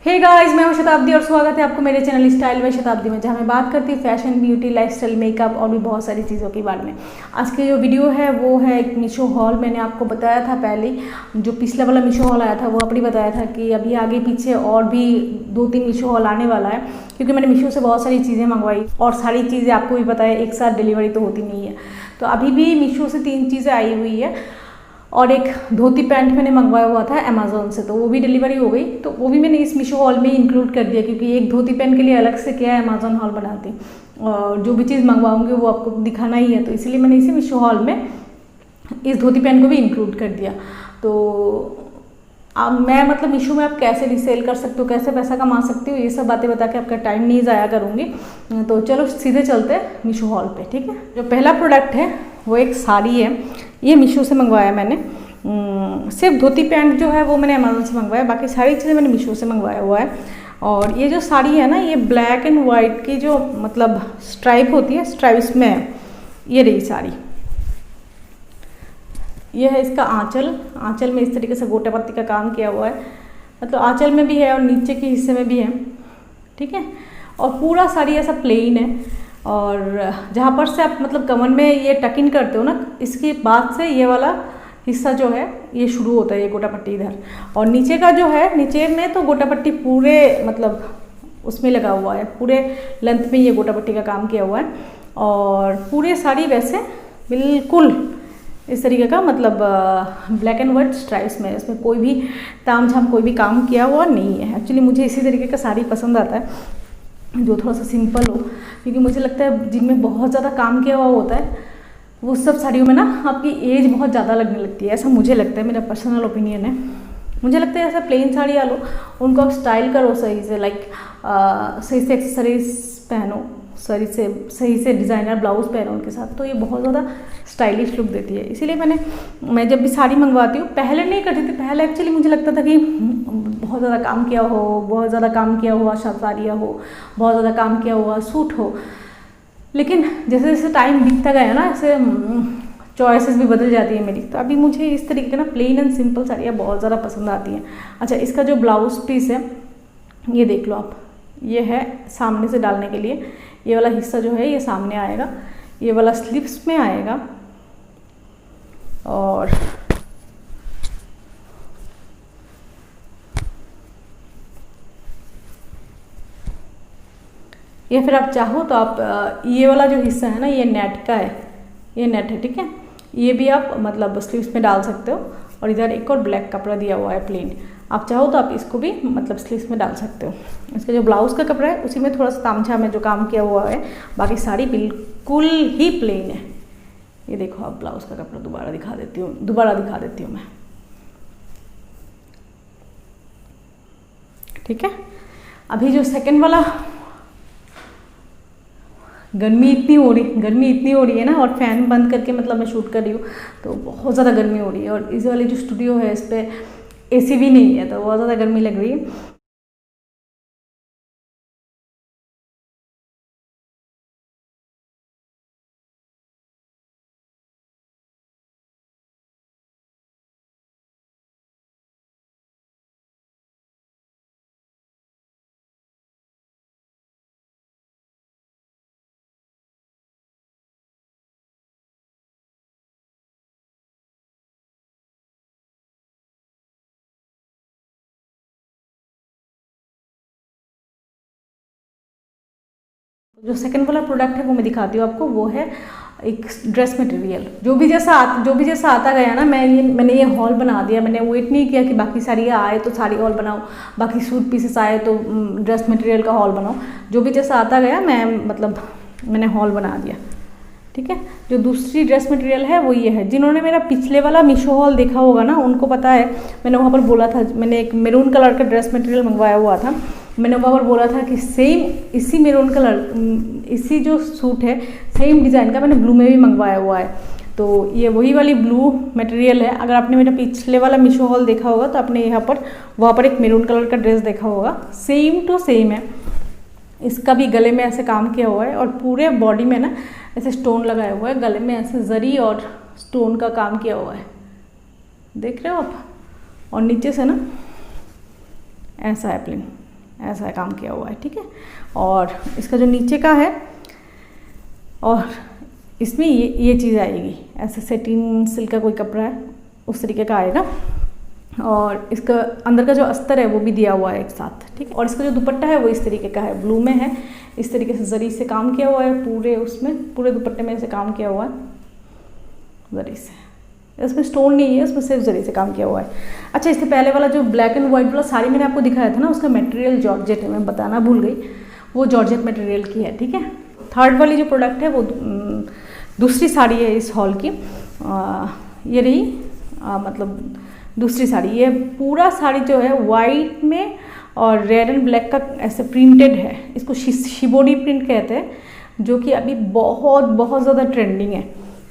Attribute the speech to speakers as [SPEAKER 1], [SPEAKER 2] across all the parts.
[SPEAKER 1] Hey guys, मैं हूं शताब्दी और स्वागत है आपको मेरे चैनल स्टाइल बाय शताब्दी में, जहां मैं बात करती हूँ फैशन, ब्यूटी, लाइफस्टाइल, मेकअप और भी बहुत सारी चीज़ों के बारे में। आज की जो वीडियो है वो है एक मीशो हॉल। मैंने आपको बताया था पहले, जो पिछला वाला मीशो हॉल आया था वो अपनी बताया था कि अभी आगे पीछे और भी 2-3 मीशो हॉल आने वाला है, क्योंकि मैंने मीशो से बहुत सारी चीज़ें मंगवाई और सारी चीज़ें आपको भी पता है एक साथ डिलीवरी तो होती नहीं है। तो अभी भी मीशो से 3 चीज़ें आई हुई है और एक धोती पैंट मैंने मंगवाया हुआ था अमेज़ॉन से, तो वो भी डिलीवरी हो गई। तो वो भी मैंने इस मीशो हॉल में इंक्लूड कर दिया, क्योंकि एक धोती पैंट के लिए अलग से क्या है अमेज़ॉन हॉल बनाती, और जो भी चीज़ मंगवाऊंगी वो आपको दिखाना ही है, तो इसीलिए मैंने इसी मीशो हॉल में इस धोती पैंट को भी इंक्लूड कर दिया। तो अब मैं मतलब मीशो में आप कैसे रीसेल कर सकते हो, कैसे पैसा कमा सकते हो, ये सब बातें बता के आपका टाइम नहीं ज़ाया करूँगी। तो चलो सीधे चलते हैं मीशो हॉल पे, ठीक है। जो पहला प्रोडक्ट है वो एक साड़ी है, ये मीशो से मंगवाया मैंने। सिर्फ धोती पैंट जो है वो मैंने अमेज़ॉन से मंगवाया, बाकी सारी चीज़ें मैंने मीशो से मंगवाया हुआ है। और ये जो साड़ी है ना, ये ब्लैक एंड वाइट की जो मतलब स्ट्राइप होती है, स्ट्राइप्स में है। ये रही साड़ी, ये है इसका आंचल। आंचल में इस तरीके से गोटा पत्ती का काम किया हुआ है, मतलब आंचल में भी है और नीचे के हिस्से में भी है, ठीक है। और पूरा साड़ी ऐसा प्लेन है, और जहाँ पर से आप मतलब कमर में ये टक इन करते हो ना, इसके बाद से ये वाला हिस्सा जो है ये शुरू होता है, ये गोटा पट्टी इधर। और नीचे का जो है, नीचे में तो गोटा पट्टी पूरे मतलब उसमें लगा हुआ है, पूरे लेंथ में ये गोटा पट्टी का काम किया हुआ है। और पूरे साड़ी वैसे बिल्कुल इस तरीके का मतलब ब्लैक एंड वाइट स्ट्राइप्स में, इसमें कोई भी ताम झाम कोई भी काम किया हुआ नहीं है। एक्चुअली मुझे इसी तरीके का साड़ी पसंद आता है, जो थोड़ा सा सिंपल हो, क्योंकि मुझे लगता है जिनमें बहुत ज़्यादा काम किया हुआ होता है वो सब साड़ियों में ना आपकी एज बहुत ज़्यादा लगने लगती है, ऐसा मुझे लगता है, मेरा पर्सनल ओपिनियन है। मुझे लगता है ऐसा प्लेन साड़ी लो, उनको आप स्टाइल करो सही से, लाइक सही से एक्सेसरीज पहनो, सही से डिज़ाइनर ब्लाउज पहनो उनके साथ, तो ये बहुत ज़्यादा स्टाइलिश लुक देती है। इसीलिए मैं जब भी साड़ी मंगवाती हूँ, पहले नहीं करती थी, पहले एक्चुअली मुझे लगता था कि बहुत ज़्यादा काम किया हो, बहुत ज़्यादा काम किया हुआ साड़ियाँ हो, बहुत ज़्यादा काम किया हुआ सूट हो, लेकिन जैसे जैसे टाइम बीतता गया ना, ऐसे चॉइसेस भी बदल जाती है मेरी। तो अभी मुझे इस तरीके का ना प्लेन एंड सिंपल साड़ियाँ बहुत ज़्यादा पसंद आती हैं। अच्छा, इसका जो ब्लाउज पीस है ये देख लो आप, ये है सामने से डालने के लिए, ये वाला हिस्सा जो है ये सामने आएगा, ये वाला स्लीव्स में आएगा, और ये फिर आप चाहो तो आप ये वाला जो हिस्सा है ना, ये नेट का है, ये नेट है, ठीक है। ये भी आप मतलब स्लीव्स में डाल सकते हो, और इधर एक और ब्लैक कपड़ा दिया हुआ है प्लेन, आप चाहो तो आप इसको भी मतलब स्लीव्स में डाल सकते हो। इसका जो ब्लाउज़ का कपड़ा है उसी में थोड़ा सा तामझाम में जो काम किया हुआ है, बाकी साड़ी बिल्कुल ही प्लेन है। ये देखो आप, ब्लाउज़ का कपड़ा दोबारा दिखा देती हूँ मैं, ठीक है। अभी जो सेकंड वाला, गर्मी इतनी हो रही है ना, और फैन बंद करके मतलब मैं शूट कर रही हूँ, तो बहुत ज़्यादा गर्मी हो रही है। और इस वाली जो स्टूडियो है इस पर एसी भी नहीं है, तो बहुत ज़्यादा गर्मी लग रही है। जो सेकंड वाला प्रोडक्ट है वो मैं दिखाती हूँ आपको, वो है एक ड्रेस मटेरियल। जो भी जैसा आता गया ना, मैंने ये हॉल बना दिया। मैंने वेट नहीं किया कि बाकी साड़ी आए तो साड़ी हॉल बनाओ, बाकी सूट पीसेस आए तो ड्रेस मटेरियल का हॉल बनाओ। जो भी जैसा आता गया मैंने हॉल बना दिया, ठीक है। जो दूसरी ड्रेस मटेरियल है वो ये है। जिन्होंने मेरा पिछले वाला मीशो हॉल देखा होगा ना, उनको पता है, मैंने वहाँ पर बोला था, मैंने एक मैरून कलर का ड्रेस मटेरियल मंगवाया हुआ था। मैंने वहाँ पर बोला था कि सेम इसी मैरून कलर, इसी जो सूट है सेम डिज़ाइन का मैंने ब्लू में भी मंगवाया हुआ है। तो ये वही वाली ब्लू मटेरियल है। अगर आपने मेरा पिछले वाला मीशो हॉल देखा होगा तो आपने वहाँ पर एक मैरून कलर का ड्रेस देखा होगा, सेम टू सेम है। इसका भी गले में ऐसे काम किया हुआ है, और पूरे बॉडी में ना ऐसे स्टोन लगाया हुआ है, गले में ऐसे जरी और स्टोन का काम किया हुआ है, देख रहे हो आप। और नीचे से ना ऐसा है प्लेन, ऐसा काम किया हुआ है, ठीक है। और इसका जो नीचे का है, और इसमें ये चीज़ आएगी, ऐसे सेटिन सिल्क का कोई कपड़ा है उस तरीके का आएगा। और इसका अंदर का जो अस्तर है वो भी दिया हुआ है एक साथ, ठीक है। और इसका जो दुपट्टा है वो इस तरीके का है, ब्लू में है, इस तरीके से जरी से काम किया हुआ है, पूरे दुपट्टे में से काम किया हुआ है जरी से। इसमें स्टोन नहीं है, उसमें सिर्फ जरी से काम किया हुआ है। अच्छा, इससे पहले वाला जो ब्लैक एंड व्हाइट वाला साड़ी मैंने आपको दिखाया था ना, उसका मटेरियल जॉर्जेट है, मैं बताना भूल गई, वो जॉर्जेट मटेरियल की है, ठीक है। थर्ड वाली जो प्रोडक्ट है वो दूसरी साड़ी है इस हॉल की, ये रही मतलब दूसरी साड़ी। ये पूरा साड़ी जो है वाइट में और रेड एंड ब्लैक का ऐसे प्रिंटेड है, इसको शिबोरी प्रिंट कहते हैं, जो कि अभी बहुत ज़्यादा ट्रेंडिंग है।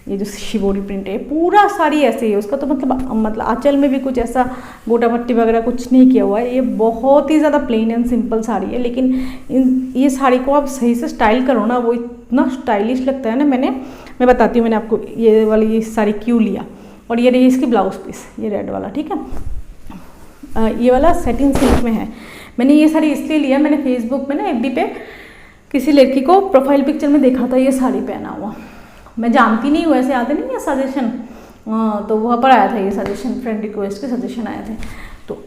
[SPEAKER 1] ये जो शिबोरी प्रिंट है पूरा साड़ी ऐसे ही है, उसका तो मतलब आंचल में भी कुछ ऐसा गोटा पट्टी वगैरह कुछ नहीं किया हुआ है। ये बहुत ही ज़्यादा प्लेन एंड सिंपल साड़ी है, लेकिन ये साड़ी को आप सही से स्टाइल करो ना, वो इतना स्टाइलिश लगता है ना। मैं बताती हूँ मैंने आपको ये वाली साड़ी क्यों लिया। और ये रही इसकी ब्लाउज पीस, ये रेड वाला, ठीक है। ये वाला सेटिन सिल्क में है। मैंने ये साड़ी इसलिए लिया, मैंने फेसबुक में ना FB पे किसी लड़की को प्रोफाइल पिक्चर में देखा था ये साड़ी पहना हुआ। मैं जानती नहीं हूँ, ऐसे आते नहीं है सजेशन, तो वहाँ पर आया था ये सजेशन, फ्रेंड रिक्वेस्ट के सजेशन आए थे। तो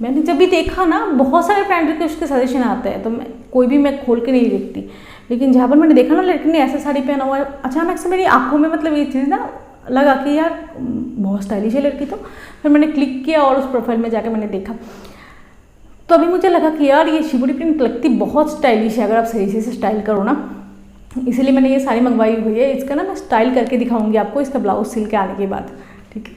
[SPEAKER 1] मैंने जब भी देखा ना, बहुत सारे फ्रेंड रिक्वेस्ट के सजेशन आते हैं, तो कोई भी मैं खोल के नहीं देखती, लेकिन जहाँ पर मैंने देखा ना लड़की ने ऐसा साड़ी पहना हुआ है, अचानक से मेरी आंखों में मतलब ये चीज़ ना लगा कि यार बहुत स्टाइलिश है लड़की। तो फिर मैंने क्लिक किया और उस प्रोफाइल में जाकर मैंने देखा, तो अभी मुझे लगा कि यार ये शिबोरी प्रिंट लगती बहुत स्टाइलिश है अगर आप सही से स्टाइल करो ना, इसीलिए मैंने ये साड़ी मंगवाई हुई है। इसका ना मैं स्टाइल करके दिखाऊंगी आपको इसका ब्लाउज सिल के आने के बाद, ठीक है।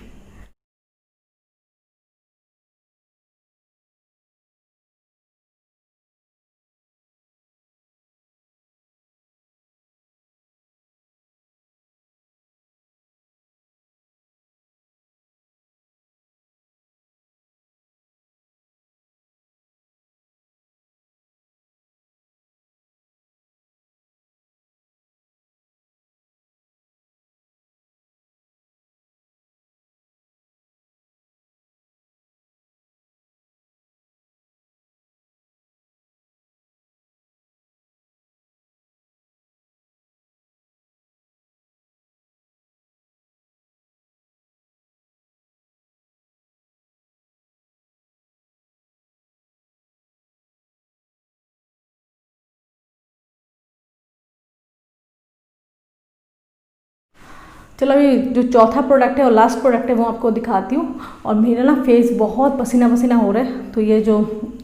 [SPEAKER 1] चलो अभी जो चौथा प्रोडक्ट है और लास्ट प्रोडक्ट है वो आपको दिखाती हूँ। और मेरा ना फेस बहुत पसीना पसीना हो रहा है, तो ये जो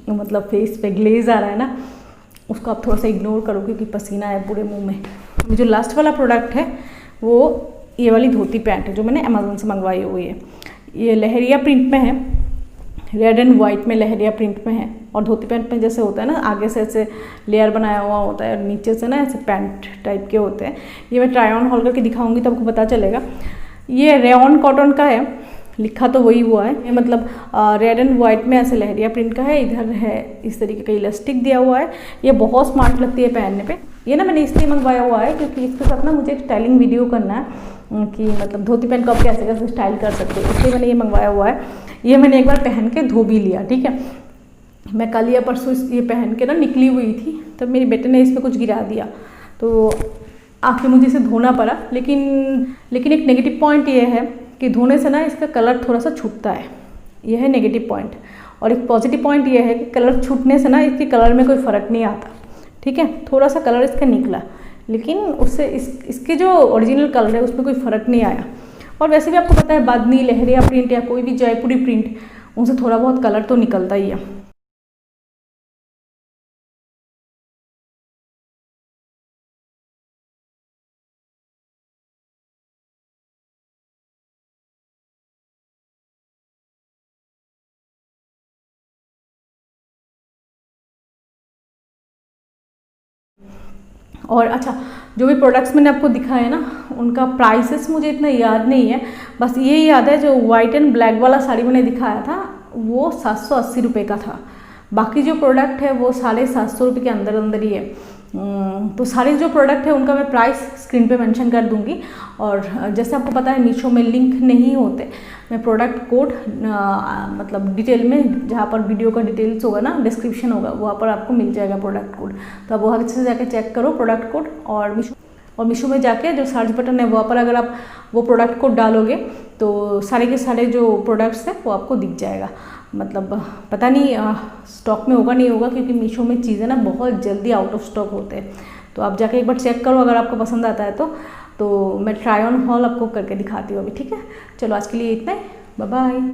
[SPEAKER 1] मतलब फेस पे ग्लेज आ रहा है ना, उसको आप थोड़ा सा इग्नोर करो क्योंकि पसीना है पूरे मुंह में। जो लास्ट वाला प्रोडक्ट है वो ये वाली धोती पैंट है जो मैंने अमेज़न से मंगवाई हुई है। ये लहरिया प्रिंट में है, रेड एंड वाइट में लहरिया प्रिंट में है। और धोती पैंट में जैसे होता है ना, आगे से ऐसे लेयर बनाया हुआ होता है और नीचे से ना ऐसे पैंट टाइप के होते हैं। ये मैं ट्राई ऑन हॉल करके दिखाऊंगी तो आपको पता चलेगा। ये रेयॉन कॉटन का है, लिखा तो वही हुआ है। ये मतलब रेड एंड वाइट में ऐसे लहरिया प्रिंट का है, इधर है इस तरीके का इलास्टिक दिया हुआ है। ये बहुत स्मार्ट लगती है पहनने पे। ये ना मैंने इसलिए मंगवाया हुआ है क्योंकि इसके साथ ना मुझे एक स्टाइलिंग वीडियो करना है कि मतलब धोती पैंट को आप कैसे कैसे स्टाइल कर सकते हो, इसलिए मैंने ये मंगवाया हुआ है। ये मैंने एक बार पहन के धो भी लिया, ठीक है। मैं कल या परसों ये पहन के ना निकली हुई थी, तब मेरे बेटे ने इस पर कुछ गिरा दिया तो आखिर मुझे इसे धोना पड़ा। लेकिन एक नेगेटिव पॉइंट ये है कि धोने से ना इसका कलर थोड़ा सा छूटता है, यह है नेगेटिव पॉइंट। और एक पॉजिटिव पॉइंट ये है कि कलर छूटने से ना इसके कलर में कोई फ़र्क नहीं आता, ठीक है। थोड़ा सा कलर इसका निकला, लेकिन उससे इसके जो ओरिजिनल कलर है उसमें कोई फ़र्क नहीं आया। और वैसे भी आपको पता है बांधनी, लहरिया प्रिंट या कोई भी जयपुरी प्रिंट, उनसे थोड़ा बहुत कलर तो निकलता ही है। और अच्छा, जो भी प्रोडक्ट्स मैंने आपको दिखाए ना उनका प्राइसेस मुझे इतना याद नहीं है, बस ये याद है जो वाइट एंड ब्लैक वाला साड़ी मैंने दिखाया था वो 780 रुपये का था। बाकी जो प्रोडक्ट है वो 750 रुपये के अंदर अंदर ही है। तो सारे जो प्रोडक्ट है उनका मैं प्राइस स्क्रीन पे मेंशन कर दूंगी। और जैसे आपको पता है मीशो में लिंक नहीं होते, मैं प्रोडक्ट कोड मतलब डिटेल में जहाँ पर वीडियो का डिटेल्स होगा ना, डिस्क्रिप्शन होगा, वहाँ पर आपको मिल जाएगा प्रोडक्ट कोड। तो आप वहाँ से जाके चेक करो प्रोडक्ट कोड। और मीशो में जाके जो सर्च बटन है वहाँ पर अगर आप वो प्रोडक्ट कोड डालोगे तो सारे के सारे जो प्रोडक्ट्स हैं वो आपको दिख जाएगा। मतलब पता नहीं स्टॉक में होगा नहीं होगा, क्योंकि मीशो में चीज़ें ना बहुत जल्दी आउट ऑफ स्टॉक होते हैं। तो आप जाके एक बार चेक करो, अगर आपको पसंद आता है तो मैं ट्राई ऑन हॉल आपको करके दिखाती हूँ अभी, ठीक है। चलो आज के लिए इतना ही, बाय बाय।